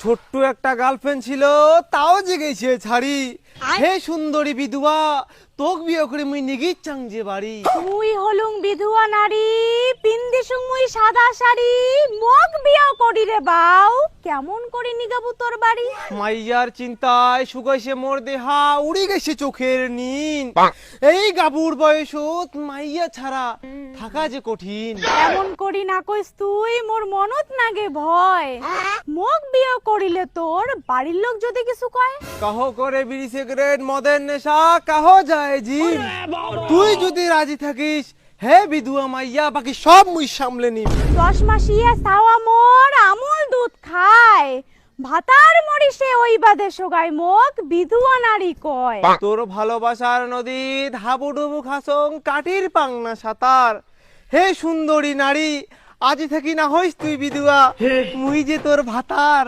ছোট্ট একটা গার্লফ্রেন্ড ছিল, তাও জেগেছে ছাড়ি। হে সুন্দরী বিধবা, তোক বিয়ে করে মুই নিগির চাং যে বাড়ি। মুই হলুং বিধবা নারী, পিন্দিসুং মুই সাদা শাড়ি, মগ বিয়া করি রে বাউ, কেমন করে নিগাবু তোর বাড়ি? মাইয়ার চিন্তায় শুকাইছে মোর দেহা, উড়ে গেছে চোখের নিন। এই গাবুর বয়সত মাইয়া ছাড়া থাকা যে কঠিন। এমন করি না কইস তুই, মোর মনত নাগে ভয়। মগ বিয়া করিলে তোর বাড়ির লোক যদি কিছু কয়? কাহ করে বিড়ি সিগারেট মদের নেশা, কাহ যায় জিম। তুই যদি রাজি থাকিস হে বিধুয়া মাইয়া, বাকি সব মুই সামলে নিব। 10 মাসিয়া সাওয়া মোর আমুল দুধ খায়, ভাতার মরিসে ওই বাদে সোগাই মগ বিধুয়া নারী কয়। তোর ভালোবাসার নদীত হাবুডুবু খাসং কাটির পাংনা সাঁতার। হে সুন্দরী নারী, আজি থাকি না হইস তুই বিধুয়া, মুই যে তোর ভাতার।